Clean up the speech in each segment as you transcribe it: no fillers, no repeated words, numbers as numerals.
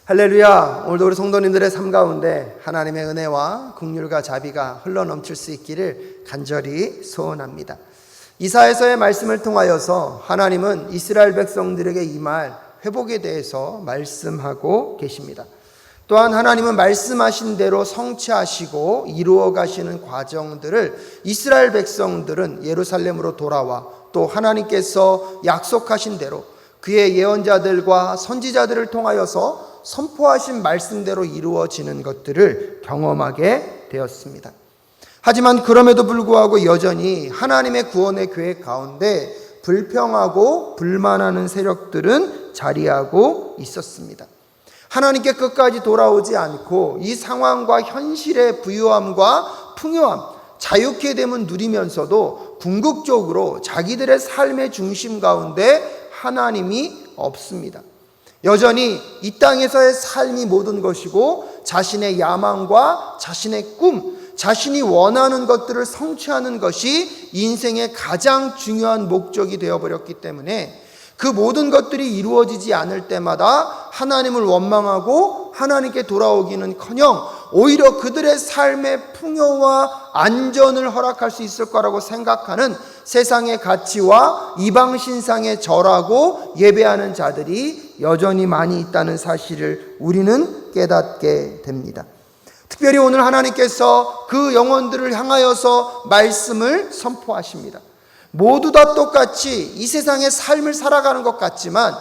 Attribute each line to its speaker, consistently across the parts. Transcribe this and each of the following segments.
Speaker 1: 할렐루야. 오늘도 우리 성도님들의 삶 가운데 하나님의 은혜와 긍휼과 자비가 흘러넘칠 수 있기를 간절히 소원합니다. 이사야서의 말씀을 통하여서 하나님은 이스라엘 백성들에게 임할 회복에 대해서 말씀하고 계십니다. 또한 하나님은 말씀하신 대로 성취하시고 이루어 가시는 과정들을 이스라엘 백성들은 예루살렘으로 돌아와 또 하나님께서 약속하신 대로 그의 예언자들과 선지자들을 통하여서 선포하신 말씀대로 이루어지는 것들을 경험하게 되었습니다. 하지만 그럼에도 불구하고 여전히 하나님의 구원의 계획 가운데 불평하고 불만하는 세력들은 자리하고 있었습니다. 하나님께 끝까지 돌아오지 않고 이 상황과 현실의 부유함과 풍요함, 자유케 됨은 누리면서도 궁극적으로 자기들의 삶의 중심 가운데 하나님이 없습니다. 여전히 이 땅에서의 삶이 모든 것이고 자신의 야망과 자신의 꿈, 자신이 원하는 것들을 성취하는 것이 인생의 가장 중요한 목적이 되어버렸기 때문에 그 모든 것들이 이루어지지 않을 때마다 하나님을 원망하고 하나님께 돌아오기는커녕 오히려 그들의 삶의 풍요와 안전을 허락할 수 있을 거라고 생각하는 세상의 가치와 이방 신상에 절하고 예배하는 자들이 여전히 많이 있다는 사실을 우리는 깨닫게 됩니다. 특별히 오늘 하나님께서 그 영혼들을 향하여서 말씀을 선포하십니다. 모두 다 똑같이 이 세상의 삶을 살아가는 것 같지만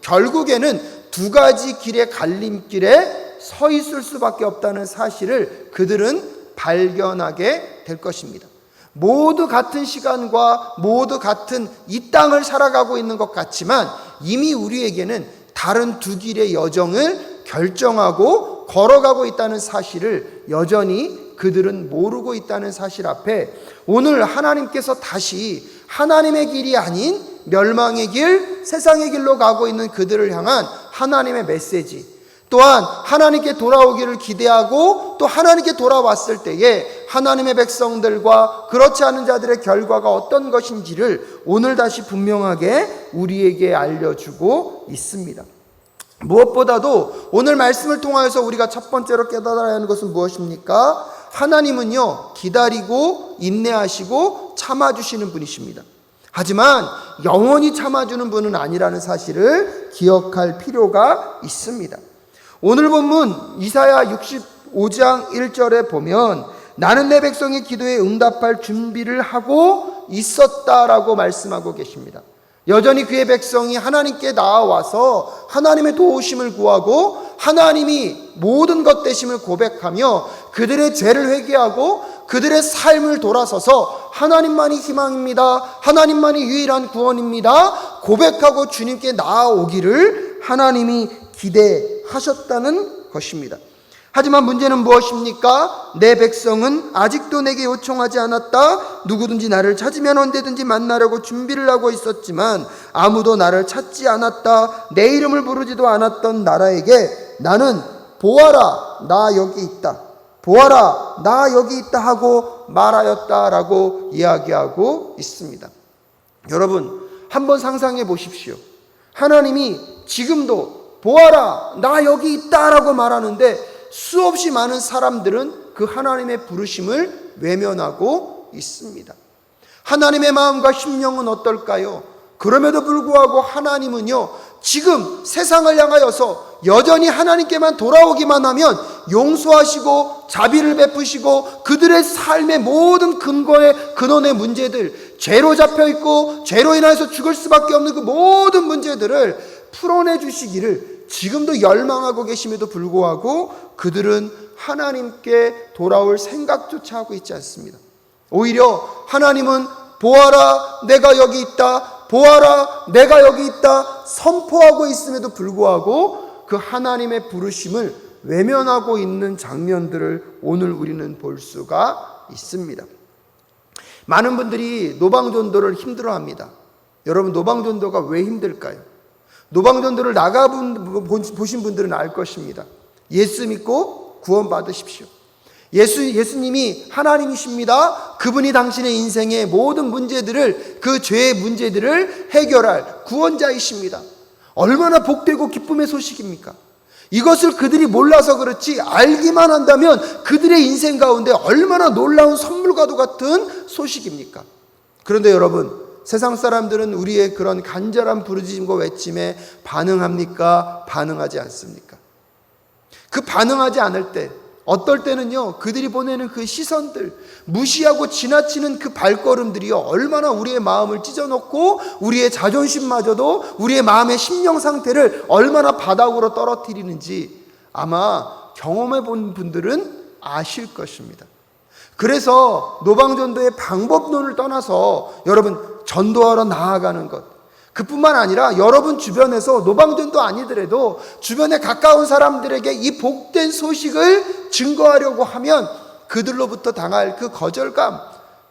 Speaker 1: 결국에는 두 가지 길의 갈림길에 서 있을 수밖에 없다는 사실을 그들은 발견하게 될 것입니다. 모두 같은 시간과 모두 같은 이 땅을 살아가고 있는 것 같지만 이미 우리에게는 다른 두 길의 여정을 결정하고 걸어가고 있다는 사실을 여전히 그들은 모르고 있다는 사실 앞에 오늘 하나님께서 다시 하나님의 길이 아닌 멸망의 길, 세상의 길로 가고 있는 그들을 향한 하나님의 메시지, 또한 하나님께 돌아오기를 기대하고 또 하나님께 돌아왔을 때에 하나님의 백성들과 그렇지 않은 자들의 결과가 어떤 것인지를 오늘 다시 분명하게 우리에게 알려주고 있습니다. 무엇보다도 오늘 말씀을 통하여서 우리가 첫 번째로 깨달아야 하는 것은 무엇입니까? 하나님은요, 기다리고 인내하시고 참아주시는 분이십니다. 하지만 영원히 참아주는 분은 아니라는 사실을 기억할 필요가 있습니다. 오늘 본문 이사야 65장 1절에 보면 나는 내 백성의 기도에 응답할 준비를 하고 있었다라고 말씀하고 계십니다. 여전히 그의 백성이 하나님께 나아와서 하나님의 도우심을 구하고 하나님이 모든 것 되심을 고백하며 그들의 죄를 회개하고 그들의 삶을 돌아서서 하나님만이 희망입니다, 하나님만이 유일한 구원입니다 고백하고 주님께 나아오기를 하나님이 기대하셨다는 것입니다. 하지만 문제는 무엇입니까? 내 백성은 아직도 내게 요청하지 않았다. 누구든지 나를 찾으면 언제든지 만나려고 준비를 하고 있었지만 아무도 나를 찾지 않았다. 내 이름을 부르지도 않았던 나라에게 나는 보아라 나 여기 있다, 보아라 나 여기 있다 하고 말하였다라고 이야기하고 있습니다. 여러분 한번 상상해 보십시오. 하나님이 지금도 보아라 나 여기 있다라고 말하는데 수없이 많은 사람들은 그 하나님의 부르심을 외면하고 있습니다. 하나님의 마음과 심령은 어떨까요? 그럼에도 불구하고 하나님은요, 지금 세상을 향하여서 여전히 하나님께만 돌아오기만 하면 용서하시고 자비를 베푸시고 그들의 삶의 모든 근원의 문제들, 죄로 잡혀있고 죄로 인해서 죽을 수밖에 없는 그 모든 문제들을 풀어내 주시기를 지금도 열망하고 계심에도 불구하고 그들은 하나님께 돌아올 생각조차 하고 있지 않습니다. 오히려 하나님은 보아라 내가 여기 있다, 보아라 내가 여기 있다 선포하고 있음에도 불구하고 그 하나님의 부르심을 외면하고 있는 장면들을 오늘 우리는 볼 수가 있습니다. 많은 분들이 노방전도를 힘들어합니다. 여러분 노방전도가 왜 힘들까요? 노방전도를 나가보신 분들은 알 것입니다. 예수 믿고 구원 받으십시오. 예수님이 하나님이십니다. 그분이 당신의 인생의 모든 문제들을, 그 죄의 문제들을 해결할 구원자이십니다. 얼마나 복되고 기쁨의 소식입니까? 이것을 그들이 몰라서 그렇지 알기만 한다면 그들의 인생 가운데 얼마나 놀라운 선물과도 같은 소식입니까? 그런데 여러분, 세상 사람들은 우리의 그런 간절한 부르짖음과 외침에 반응합니까? 반응하지 않습니까? 그 반응하지 않을 때, 어떨 때는요, 그들이 보내는 그 시선들, 무시하고 지나치는 그 발걸음들이요, 얼마나 우리의 마음을 찢어놓고 우리의 자존심마저도, 우리의 마음의 심령 상태를 얼마나 바닥으로 떨어뜨리는지 아마 경험해 본 분들은 아실 것입니다. 그래서 노방전도의 방법론을 떠나서 여러분, 전도하러 나아가는 것, 그뿐만 아니라 여러분 주변에서 노방전도 아니더라도 주변에 가까운 사람들에게 이 복된 소식을 증거하려고 하면 그들로부터 당할 그 거절감,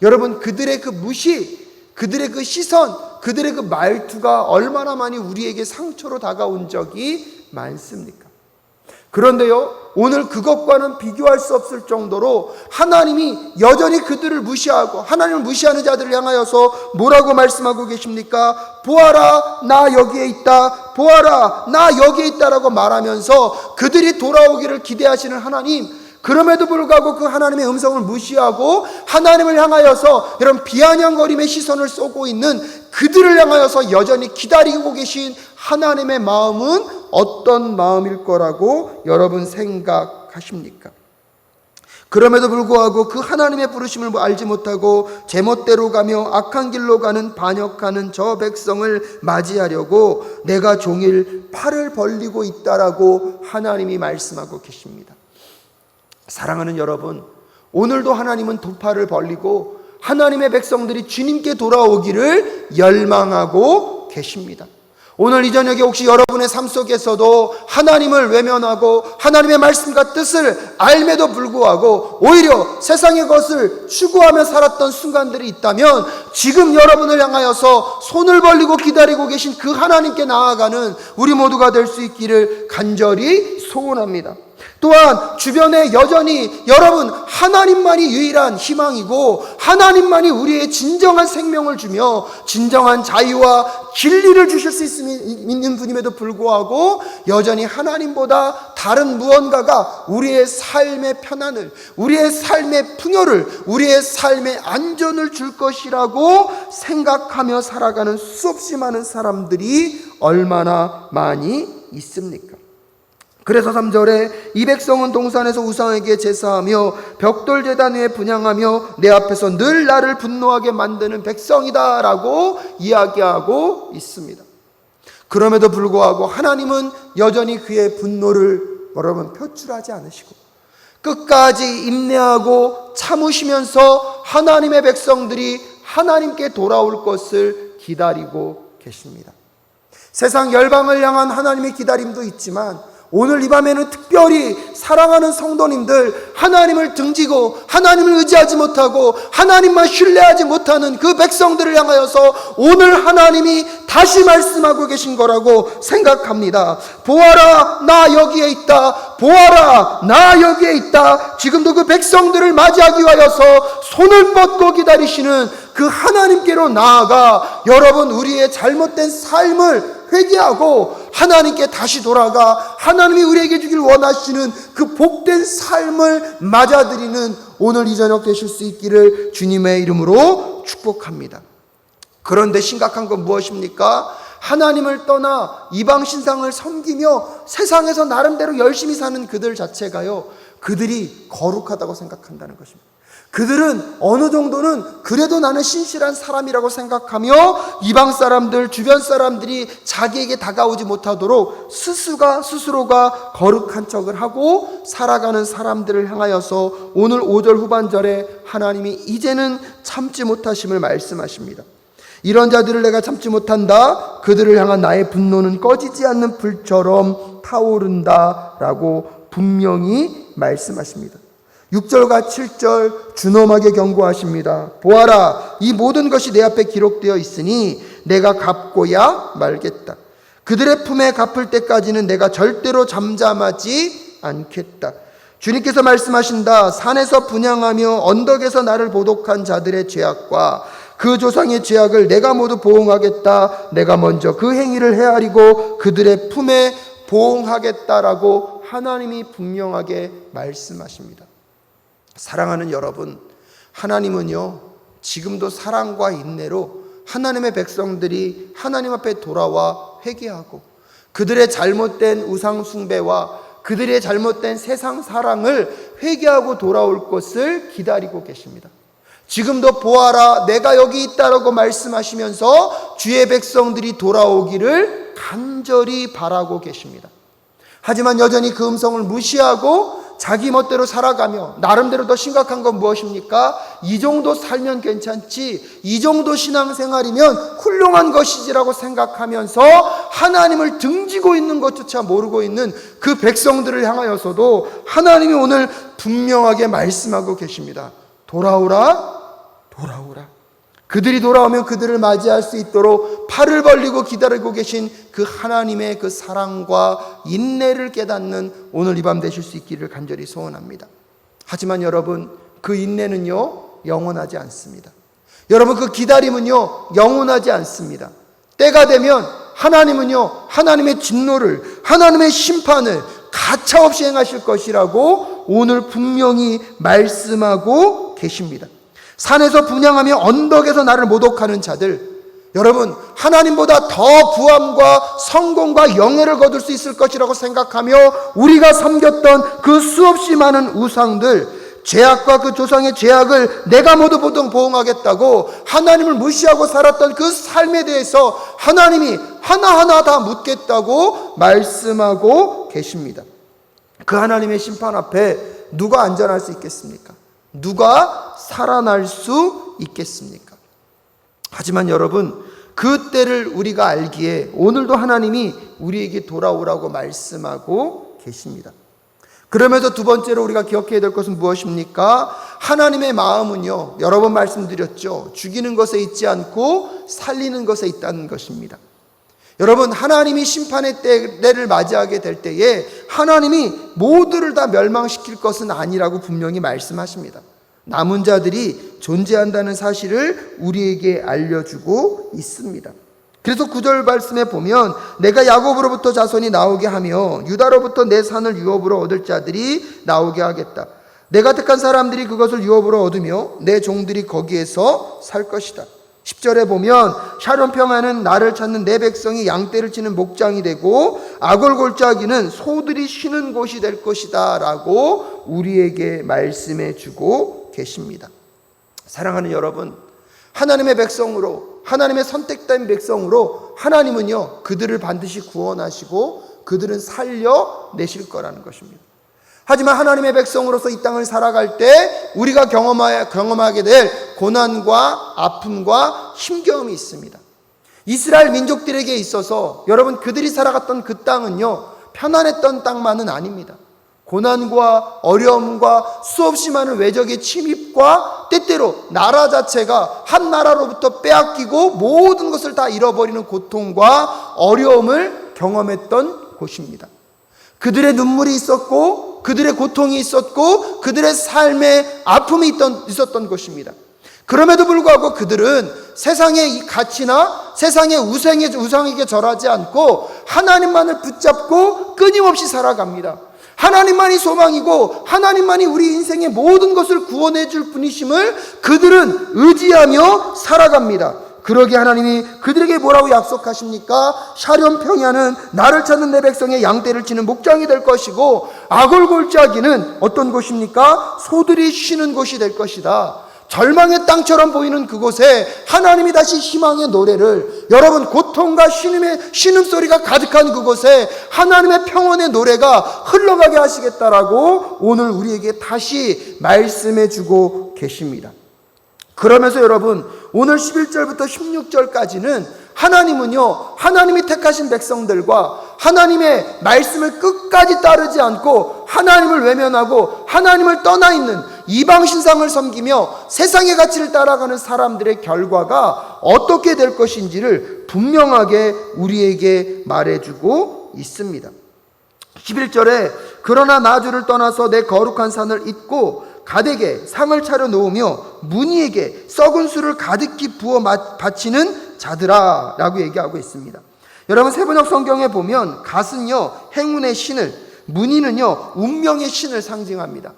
Speaker 1: 여러분, 그들의 그 무시, 그들의 그 시선, 그들의 그 말투가 얼마나 많이 우리에게 상처로 다가온 적이 많습니까? 그런데요, 오늘 그것과는 비교할 수 없을 정도로 하나님이 여전히 그들을 무시하고 하나님을 무시하는 자들을 향하여서 뭐라고 말씀하고 계십니까? 보아라, 나 여기에 있다. 보아라, 나 여기에 있다라고 말하면서 그들이 돌아오기를 기대하시는 하나님, 그럼에도 불구하고 그 하나님의 음성을 무시하고 하나님을 향하여서 이런 비아냥거림의 시선을 쏘고 있는 그들을 향하여서 여전히 기다리고 계신 하나님의 마음은 어떤 마음일 거라고 여러분 생각하십니까? 그럼에도 불구하고 그 하나님의 부르심을 알지 못하고 제멋대로 가며 악한 길로 가는 반역하는 저 백성을 맞이하려고 내가 종일 팔을 벌리고 있다라고 하나님이 말씀하고 계십니다. 사랑하는 여러분, 오늘도 하나님은 두 팔을 벌리고 하나님의 백성들이 주님께 돌아오기를 열망하고 계십니다. 오늘 이 저녁에 혹시 여러분의 삶 속에서도 하나님을 외면하고 하나님의 말씀과 뜻을 알매도 불구하고 오히려 세상의 것을 추구하며 살았던 순간들이 있다면 지금 여러분을 향하여서 손을 벌리고 기다리고 계신 그 하나님께 나아가는 우리 모두가 될 수 있기를 간절히 소원합니다. 또한 주변에 여전히 여러분, 하나님만이 유일한 희망이고 하나님만이 우리의 진정한 생명을 주며 진정한 자유와 진리를 주실 수 있는 분임에도 불구하고 여전히 하나님보다 다른 무언가가 우리의 삶의 편안을, 우리의 삶의 풍요를, 우리의 삶의 안전을 줄 것이라고 생각하며 살아가는 수없이 많은 사람들이 얼마나 많이 있습니까? 그래서 3절에 이 백성은 동산에서 우상에게 제사하며 벽돌 제단 위에 분향하며 내 앞에서 늘 나를 분노하게 만드는 백성이다 라고 이야기하고 있습니다. 그럼에도 불구하고 하나님은 여전히 그의 분노를 여러분 표출하지 않으시고 끝까지 인내하고 참으시면서 하나님의 백성들이 하나님께 돌아올 것을 기다리고 계십니다. 세상 열방을 향한 하나님의 기다림도 있지만 오늘 이 밤에는 특별히 사랑하는 성도님들, 하나님을 등지고 하나님을 의지하지 못하고 하나님만 신뢰하지 못하는 그 백성들을 향하여서 오늘 하나님이 다시 말씀하고 계신 거라고 생각합니다. 보아라, 나 여기에 있다. 보아라, 나 여기에 있다. 지금도 그 백성들을 맞이하기 위하여서 손을 뻗고 기다리시는 그 하나님께로 나아가 여러분, 우리의 잘못된 삶을 회개하고 하나님께 다시 돌아가 하나님이 우리에게 주길 원하시는 그 복된 삶을 맞아들이는 오늘 이 저녁 되실 수 있기를 주님의 이름으로 축복합니다. 그런데 심각한 건 무엇입니까? 하나님을 떠나 이방 신상을 섬기며 세상에서 나름대로 열심히 사는 그들 자체가요, 그들이 거룩하다고 생각한다는 것입니다. 그들은 어느 정도는 그래도 나는 신실한 사람이라고 생각하며 이방 사람들, 주변 사람들이 자기에게 다가오지 못하도록 스스로가 거룩한 척을 하고 살아가는 사람들을 향하여서 오늘 5절 후반절에 하나님이 이제는 참지 못하심을 말씀하십니다. 이런 자들을 내가 참지 못한다. 그들을 향한 나의 분노는 꺼지지 않는 불처럼 타오른다 라고 분명히 말씀하십니다. 6절과 7절 준엄하게 경고하십니다. 보아라, 이 모든 것이 내 앞에 기록되어 있으니 내가 갚고야 말겠다. 그들의 품에 갚을 때까지는 내가 절대로 잠잠하지 않겠다. 주님께서 말씀하신다. 산에서 분향하며 언덕에서 나를 보독한 자들의 죄악과 그 조상의 죄악을 내가 모두 보응하겠다. 내가 먼저 그 행위를 헤아리고 그들의 품에 보응하겠다라고 하나님이 분명하게 말씀하십니다. 사랑하는 여러분, 하나님은요 지금도 사랑과 인내로 하나님의 백성들이 하나님 앞에 돌아와 회개하고 그들의 잘못된 우상 숭배와 그들의 잘못된 세상 사랑을 회개하고 돌아올 것을 기다리고 계십니다. 지금도 보아라 내가 여기 있다라고 말씀하시면서 주의 백성들이 돌아오기를 간절히 바라고 계십니다. 하지만 여전히 그 음성을 무시하고 자기 멋대로 살아가며 나름대로 더 심각한 건 무엇입니까? 이 정도 살면 괜찮지, 이 정도 신앙생활이면 훌륭한 것이지라고 생각하면서 하나님을 등지고 있는 것조차 모르고 있는 그 백성들을 향하여서도 하나님이 오늘 분명하게 말씀하고 계십니다. 돌아오라, 돌아오라. 그들이 돌아오면 그들을 맞이할 수 있도록 팔을 벌리고 기다리고 계신 그 하나님의 그 사랑과 인내를 깨닫는 오늘 이 밤 되실 수 있기를 간절히 소원합니다. 하지만 여러분, 그 인내는요 영원하지 않습니다. 여러분, 그 기다림은요 영원하지 않습니다. 때가 되면 하나님은요 하나님의 진노를, 하나님의 심판을 가차없이 행하실 것이라고 오늘 분명히 말씀하고 계십니다. 산에서 분향하며 언덕에서 나를 모독하는 자들, 여러분 하나님보다 더 부함과 성공과 영예를 거둘 수 있을 것이라고 생각하며 우리가 섬겼던 그 수없이 많은 우상들, 죄악과 그 조상의 죄악을 내가 모두 보응하겠다고 하나님을 무시하고 살았던 그 삶에 대해서 하나님이 하나하나 다 묻겠다고 말씀하고 계십니다. 그 하나님의 심판 앞에 누가 안전할 수 있겠습니까? 누가 살아날 수 있겠습니까? 하지만 여러분, 그 때를 우리가 알기에 오늘도 하나님이 우리에게 돌아오라고 말씀하고 계십니다. 그러면서 두 번째로 우리가 기억해야 될 것은 무엇입니까? 하나님의 마음은요, 여러 번 말씀드렸죠. 죽이는 것에 있지 않고 살리는 것에 있다는 것입니다. 여러분, 하나님이 심판의 때를 맞이하게 될 때에 하나님이 모두를 다 멸망시킬 것은 아니라고 분명히 말씀하십니다. 남은 자들이 존재한다는 사실을 우리에게 알려주고 있습니다. 그래서 9절 말씀에 보면 내가 야곱으로부터 자손이 나오게 하며 유다로부터 내 산을 유업으로 얻을 자들이 나오게 하겠다. 내가 택한 사람들이 그것을 유업으로 얻으며 내 종들이 거기에서 살 것이다. 10절에 보면 샤론 평야는 나를 찾는 내 백성이 양떼를 치는 목장이 되고 아골 골짜기는 소들이 쉬는 곳이 될 것이다 라고 우리에게 말씀해 주고 계십니다. 사랑하는 여러분, 하나님의 백성으로, 하나님의 선택된 백성으로 하나님은요 그들을 반드시 구원하시고 그들은 살려내실 거라는 것입니다. 하지만 하나님의 백성으로서 이 땅을 살아갈 때 우리가 경험하게 될 고난과 아픔과 힘겨움이 있습니다. 이스라엘 민족들에게 있어서 여러분, 그들이 살아갔던 그 땅은요 편안했던 땅만은 아닙니다. 고난과 어려움과 수없이 많은 외적의 침입과 때때로 나라 자체가 한 나라로부터 빼앗기고 모든 것을 다 잃어버리는 고통과 어려움을 경험했던 곳입니다. 그들의 눈물이 있었고 그들의 고통이 있었고 그들의 삶에 아픔이 있었던 곳입니다. 그럼에도 불구하고 그들은 세상의 이 가치나 세상의 우상에게 절하지 않고 하나님만을 붙잡고 끊임없이 살아갑니다. 하나님만이 소망이고 하나님만이 우리 인생의 모든 것을 구원해 줄 분이심을 그들은 의지하며 살아갑니다. 그러기에 하나님이 그들에게 뭐라고 약속하십니까? 샤론 평야는 나를 찾는 내 백성의 양떼를 치는 목장이 될 것이고 아골 골짜기는 어떤 곳입니까? 소들이 쉬는 곳이 될 것이다. 절망의 땅처럼 보이는 그곳에 하나님이 다시 희망의 노래를, 여러분 고통과 신음소리가 가득한 그곳에 하나님의 평온의 노래가 흘러가게 하시겠다라고 오늘 우리에게 다시 말씀해 주고 계십니다. 그러면서 여러분, 오늘 11절부터 16절까지는 하나님은요 하나님이 택하신 백성들과 하나님의 말씀을 끝까지 따르지 않고 하나님을 외면하고 하나님을 떠나 있는 이방 신상을 섬기며 세상의 가치를 따라가는 사람들의 결과가 어떻게 될 것인지를 분명하게 우리에게 말해주고 있습니다. 11절에 그러나 나 주를 떠나서 내 거룩한 산을 잊고 가덱에 상을 차려 놓으며 문희에게 썩은 술을 가득히 부어 바치는 자들아 라고 얘기하고 있습니다. 여러분, 세번역 성경에 보면 갓은요 행운의 신을, 문의는요 운명의 신을 상징합니다.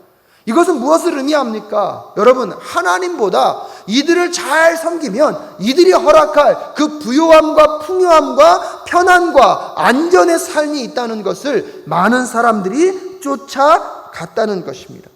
Speaker 1: 이것은 무엇을 의미합니까? 여러분, 하나님보다 이들을 잘 섬기면 이들이 허락할 그 부요함과 풍요함과 편안과 안전의 삶이 있다는 것을 많은 사람들이 쫓아갔다는 것입니다.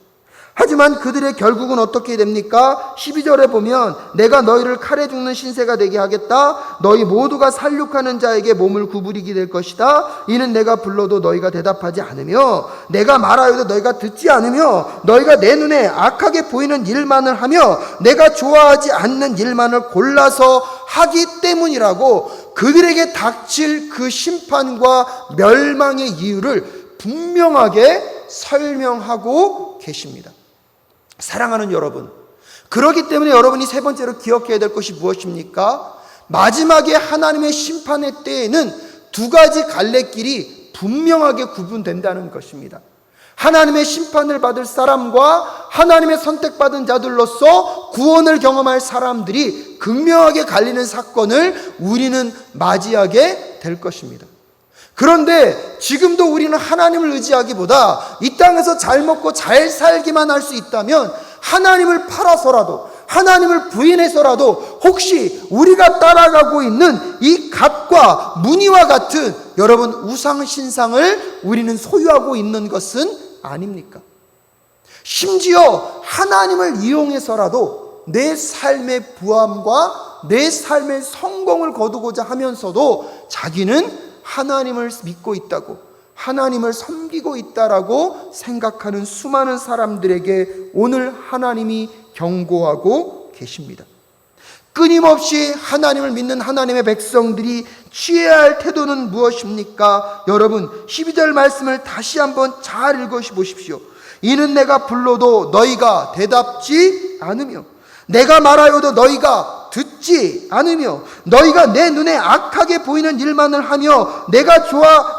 Speaker 1: 하지만 그들의 결국은 어떻게 됩니까? 12절에 보면 내가 너희를 칼에 죽는 신세가 되게 하겠다. 너희 모두가 살육하는 자에게 몸을 구부리게 될 것이다. 이는 내가 불러도 너희가 대답하지 않으며 내가 말하여도 너희가 듣지 않으며 너희가 내 눈에 악하게 보이는 일만을 하며 내가 좋아하지 않는 일만을 골라서 하기 때문이라고 그들에게 닥칠 그 심판과 멸망의 이유를 분명하게 설명하고 계십니다. 사랑하는 여러분, 그렇기 때문에 여러분이 세 번째로 기억해야 될 것이 무엇입니까? 마지막에 하나님의 심판의 때에는 두 가지 갈래길이 분명하게 구분된다는 것입니다. 하나님의 심판을 받을 사람과 하나님의 선택받은 자들로서 구원을 경험할 사람들이 극명하게 갈리는 사건을 우리는 맞이하게 될 것입니다. 그런데 지금도 우리는 하나님을 의지하기보다 이 땅에서 잘 먹고 잘 살기만 할 수 있다면 하나님을 팔아서라도, 하나님을 부인해서라도 혹시 우리가 따라가고 있는 이 갓과 무늬와 같은 여러분 우상신상을 우리는 소유하고 있는 것은 아닙니까? 심지어 하나님을 이용해서라도 내 삶의 부함과 내 삶의 성공을 거두고자 하면서도 자기는 하나님을 믿고 있다고, 하나님을 섬기고 있다라고 생각하는 수많은 사람들에게 오늘 하나님이 경고하고 계십니다. 끊임없이 하나님을 믿는 하나님의 백성들이 취해야 할 태도는 무엇입니까? 여러분, 12절 말씀을 다시 한번 잘 읽어보십시오. 이는 내가 불러도 너희가 대답지 않으며 내가 말하여도 너희가 듣지 않으며 너희가 내 눈에 악하게 보이는 일만을 하며 내가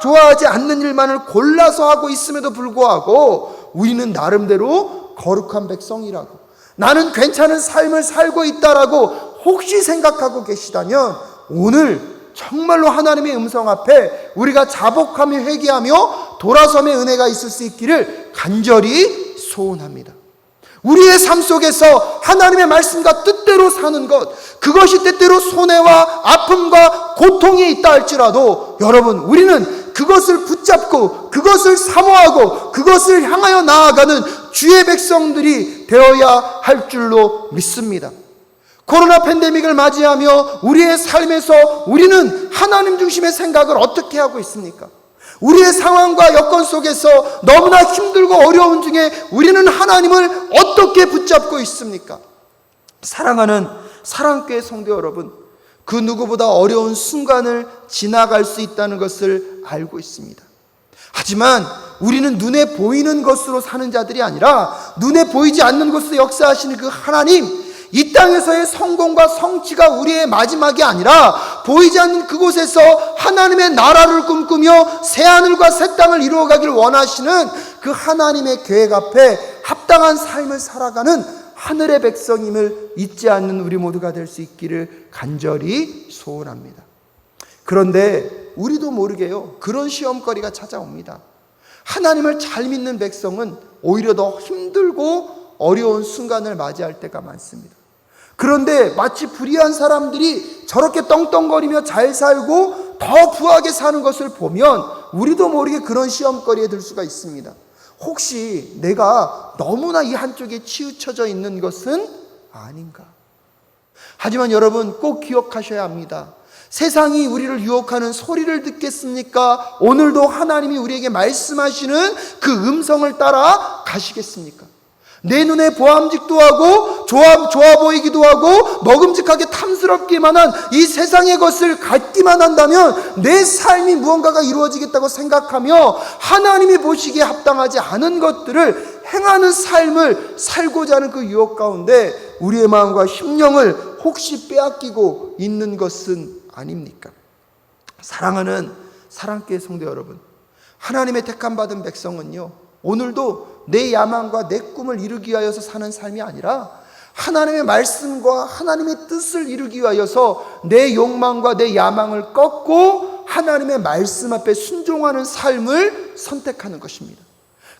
Speaker 1: 좋아하지 않는 일만을 골라서 하고 있음에도 불구하고 우리는 나름대로 거룩한 백성이라고, 나는 괜찮은 삶을 살고 있다라고 혹시 생각하고 계시다면 오늘 정말로 하나님의 음성 앞에 우리가 자복하며 회개하며 돌아섬의 은혜가 있을 수 있기를 간절히 소원합니다. 우리의 삶 속에서 하나님의 말씀과 뜻대로 사는 것, 그것이 때때로 손해와 아픔과 고통이 있다 할지라도 여러분, 우리는 그것을 붙잡고 그것을 사모하고 그것을 향하여 나아가는 주의 백성들이 되어야 할 줄로 믿습니다. 코로나 팬데믹을 맞이하며 우리의 삶에서 우리는 하나님 중심의 생각을 어떻게 하고 있습니까? 우리의 상황과 여건 속에서 너무나 힘들고 어려운 중에 우리는 하나님을 어떻게 붙잡고 있습니까? 사랑하는 사랑교회 성도 여러분, 그 누구보다 어려운 순간을 지나갈 수 있다는 것을 알고 있습니다. 하지만 우리는 눈에 보이는 것으로 사는 자들이 아니라 눈에 보이지 않는 것으로 역사하시는 그 하나님, 이 땅에서의 성공과 성취가 우리의 마지막이 아니라 보이지 않는 그곳에서 하나님의 나라를 꿈꾸며 새하늘과 새 땅을 이루어가길 원하시는 그 하나님의 계획 앞에 합당한 삶을 살아가는 하늘의 백성임을 잊지 않는 우리 모두가 될 수 있기를 간절히 소원합니다. 그런데 우리도 모르게요, 그런 시험거리가 찾아옵니다. 하나님을 잘 믿는 백성은 오히려 더 힘들고 어려운 순간을 맞이할 때가 많습니다. 그런데 마치 불의한 사람들이 저렇게 떵떵거리며 잘 살고 더 부하게 사는 것을 보면 우리도 모르게 그런 시험거리에 들 수가 있습니다. 혹시 내가 너무나 이 한쪽에 치우쳐져 있는 것은 아닌가? 하지만 여러분, 꼭 기억하셔야 합니다. 세상이 우리를 유혹하는 소리를 듣겠습니까? 오늘도 하나님이 우리에게 말씀하시는 그 음성을 따라 가시겠습니까? 내 눈에 보암직도 하고 좋아 보이기도 하고 먹음직하게 탐스럽기만 한 이 세상의 것을 갖기만 한다면 내 삶이 무언가가 이루어지겠다고 생각하며 하나님이 보시기에 합당하지 않은 것들을 행하는 삶을 살고자 하는 그 유혹 가운데 우리의 마음과 심령을 혹시 빼앗기고 있는 것은 아닙니까? 사랑하는 사랑교회 성도 여러분, 하나님의 택함 받은 백성은요, 오늘도 내 야망과 내 꿈을 이루기 위하여서 사는 삶이 아니라 하나님의 말씀과 하나님의 뜻을 이루기 위하여서 내 욕망과 내 야망을 꺾고 하나님의 말씀 앞에 순종하는 삶을 선택하는 것입니다.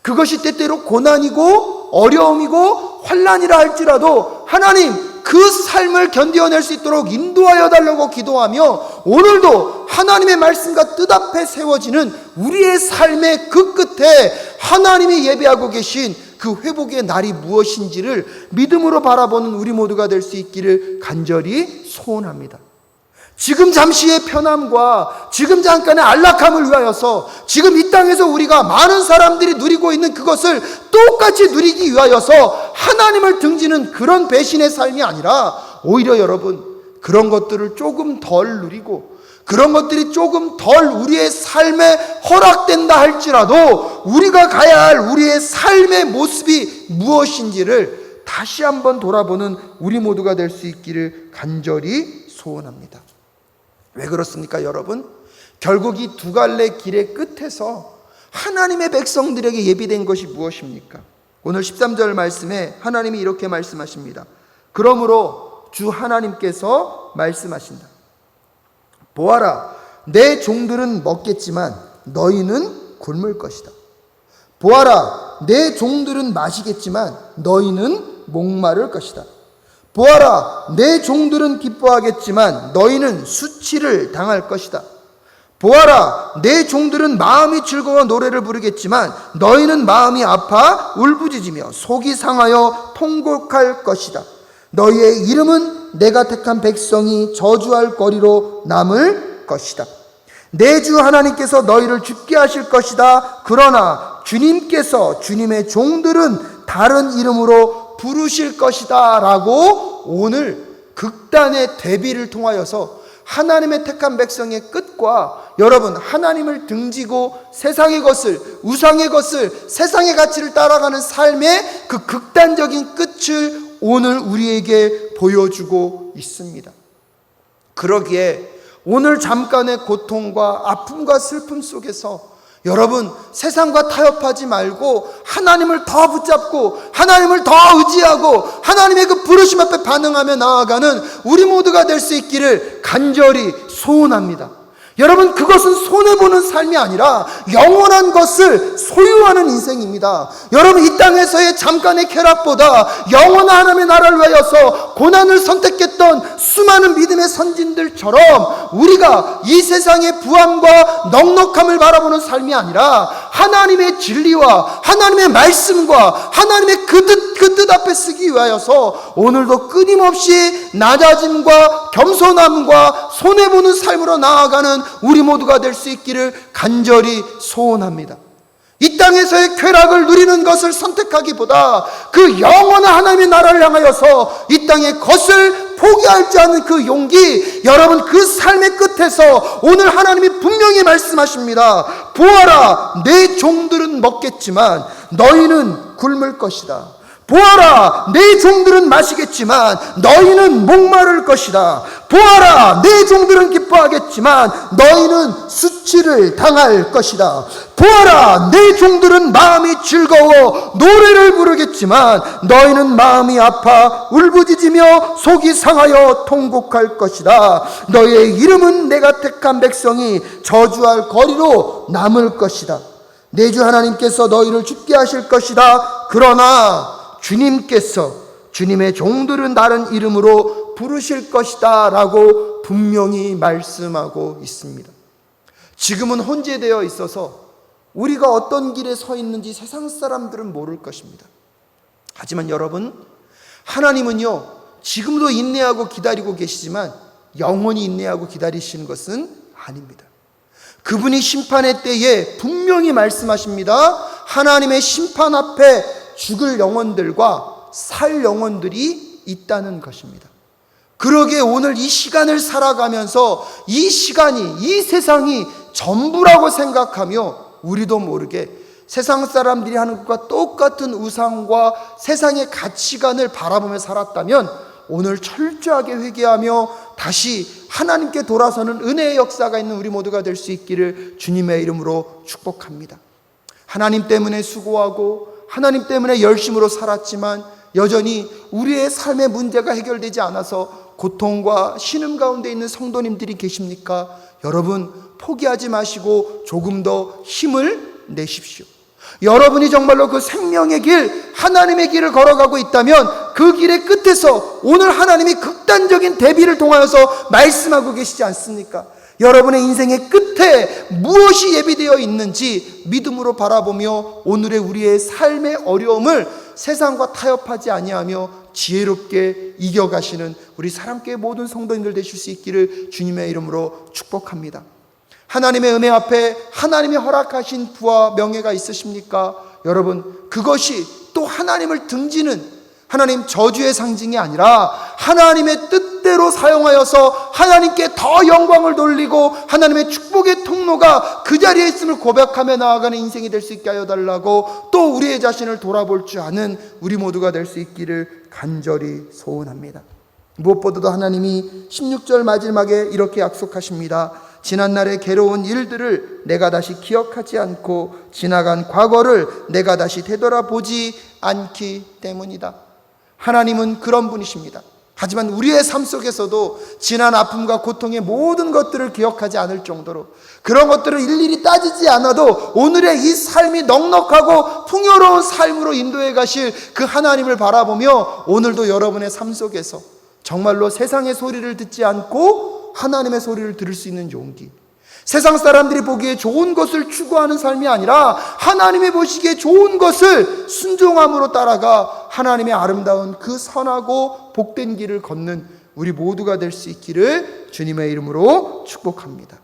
Speaker 1: 그것이 때때로 고난이고 어려움이고 환난이라 할지라도 하나님 그 삶을 견뎌낼 수 있도록 인도하여 달라고 기도하며 오늘도 하나님의 말씀과 뜻 앞에 세워지는 우리의 삶의 그 끝에 하나님이 예비하고 계신 그 회복의 날이 무엇인지를 믿음으로 바라보는 우리 모두가 될 수 있기를 간절히 소원합니다. 지금 잠시의 편함과 지금 잠깐의 안락함을 위하여서 지금 이 땅에서 우리가 많은 사람들이 누리고 있는 그것을 똑같이 누리기 위하여서 하나님을 등지는 그런 배신의 삶이 아니라 오히려 여러분 그런 것들을 조금 덜 누리고 그런 것들이 조금 덜 우리의 삶에 허락된다 할지라도 우리가 가야 할 우리의 삶의 모습이 무엇인지를 다시 한번 돌아보는 우리 모두가 될 수 있기를 간절히 소원합니다. 왜 그렇습니까, 여러분? 결국 이 두 갈래 길의 끝에서 하나님의 백성들에게 예비된 것이 무엇입니까? 오늘 13절 말씀에 하나님이 이렇게 말씀하십니다. 그러므로 주 하나님께서 말씀하신다. 보아라, 내 종들은 먹겠지만 너희는 굶을 것이다. 보아라, 내 종들은 마시겠지만 너희는 목마를 것이다. 보아라, 내 종들은 기뻐하겠지만 너희는 수치를 당할 것이다. 보아라, 내 종들은 마음이 즐거워 노래를 부르겠지만 너희는 마음이 아파 울부짖으며 속이 상하여 통곡할 것이다. 너희의 이름은 내가 택한 백성이 저주할 거리로 남을 것이다. 내 주 하나님께서 너희를 죽게 하실 것이다. 그러나 주님께서 주님의 종들은 다른 이름으로 부르실 것이다 라고 오늘 극단의 대비를 통하여서 하나님의 택한 백성의 끝과 여러분 하나님을 등지고 세상의 것을 우상의 것을 세상의 가치를 따라가는 삶의 그 극단적인 끝을 오늘 우리에게 보여주고 있습니다. 그러기에 오늘 잠깐의 고통과 아픔과 슬픔 속에서 여러분 세상과 타협하지 말고 하나님을 더 붙잡고 하나님을 더 의지하고 하나님의 그 부르심 앞에 반응하며 나아가는 우리 모두가 될 수 있기를 간절히 소원합니다. 여러분 그것은 손해보는 삶이 아니라 영원한 것을 소유하는 인생입니다. 여러분 이 땅에서의 잠깐의 쾌락보다 영원한 하나님의 나라를 위하여서 고난을 선택했던 수많은 믿음의 선진들처럼 우리가 이 세상의 부함과 넉넉함을 바라보는 삶이 아니라 하나님의 진리와 하나님의 말씀과 하나님의 그 뜻 앞에 쓰기 위하여서 오늘도 끊임없이 낮아짐과 겸손함과 손해보는 삶으로 나아가는 우리 모두가 될 수 있기를 간절히 소원합니다. 이 땅에서의 쾌락을 누리는 것을 선택하기보다 그 영원한 하나님의 나라를 향하여서 이 땅의 것을 포기하지 않는 그 용기, 여러분 그 삶의 끝에서 오늘 하나님이 분명히 말씀하십니다. 보아라, 내 종들은 먹겠지만 너희는 굶을 것이다. 보아라, 내 종들은 마시겠지만 너희는 목마를 것이다. 보아라, 내 종들은 기뻐하겠지만 너희는 수치를 당할 것이다. 보아라, 내 종들은 마음이 즐거워 노래를 부르겠지만 너희는 마음이 아파 울부짖으며 속이 상하여 통곡할 것이다. 너희의 이름은 내가 택한 백성이 저주할 거리로 남을 것이다. 내 주 하나님께서 너희를 죽게 하실 것이다. 그러나 주님께서 주님의 종들은 다른 이름으로 부르실 것이다 라고 분명히 말씀하고 있습니다. 지금은 혼재되어 있어서 우리가 어떤 길에 서 있는지 세상 사람들은 모를 것입니다. 하지만 여러분, 하나님은요 지금도 인내하고 기다리고 계시지만 영원히 인내하고 기다리시는 것은 아닙니다. 그분이 심판의 때에 분명히 말씀하십니다. 하나님의 심판 앞에 죽을 영혼들과 살 영혼들이 있다는 것입니다. 그러기에 오늘 이 시간을 살아가면서 이 시간이, 이 세상이 전부라고 생각하며 우리도 모르게 세상 사람들이 하는 것과 똑같은 우상과 세상의 가치관을 바라보며 살았다면 오늘 철저하게 회개하며 다시 하나님께 돌아서는 은혜의 역사가 있는 우리 모두가 될 수 있기를 주님의 이름으로 축복합니다. 하나님 때문에 수고하고 하나님 때문에 열심으로 살았지만 여전히 우리의 삶의 문제가 해결되지 않아서 고통과 신음 가운데 있는 성도님들이 계십니까? 여러분 포기하지 마시고 조금 더 힘을 내십시오. 여러분이 정말로 그 생명의 길, 하나님의 길을 걸어가고 있다면 그 길의 끝에서 오늘 하나님이 극단적인 대비를 통하여서 말씀하고 계시지 않습니까? 여러분의 인생의 끝에 무엇이 예비되어 있는지 믿음으로 바라보며 오늘의 우리의 삶의 어려움을 세상과 타협하지 아니하며 지혜롭게 이겨가시는 우리 사랑교회 모든 성도님들 되실 수 있기를 주님의 이름으로 축복합니다. 하나님의 은혜 앞에 하나님이 허락하신 부와 명예가 있으십니까? 여러분 그것이 또 하나님을 등지는 하나님 저주의 상징이 아니라 하나님의 뜻대로 사용하여서 하나님께 더 영광을 돌리고 하나님의 축복의 통로가 그 자리에 있음을 고백하며 나아가는 인생이 될 수 있게 하여 달라고 또 우리의 자신을 돌아볼 줄 아는 우리 모두가 될 수 있기를 간절히 소원합니다. 무엇보다도 하나님이 16절 마지막에 이렇게 약속하십니다. 지난날의 괴로운 일들을 내가 다시 기억하지 않고 지나간 과거를 내가 다시 되돌아보지 않기 때문이다. 하나님은 그런 분이십니다. 하지만 우리의 삶 속에서도 지난 아픔과 고통의 모든 것들을 기억하지 않을 정도로 그런 것들을 일일이 따지지 않아도 오늘의 이 삶이 넉넉하고 풍요로운 삶으로 인도해 가실 그 하나님을 바라보며 오늘도 여러분의 삶 속에서 정말로 세상의 소리를 듣지 않고 하나님의 소리를 들을 수 있는 용기, 세상 사람들이 보기에 좋은 것을 추구하는 삶이 아니라 하나님이 보시기에 좋은 것을 순종함으로 따라가 하나님의 아름다운 그 선하고 복된 길을 걷는 우리 모두가 될 수 있기를 주님의 이름으로 축복합니다.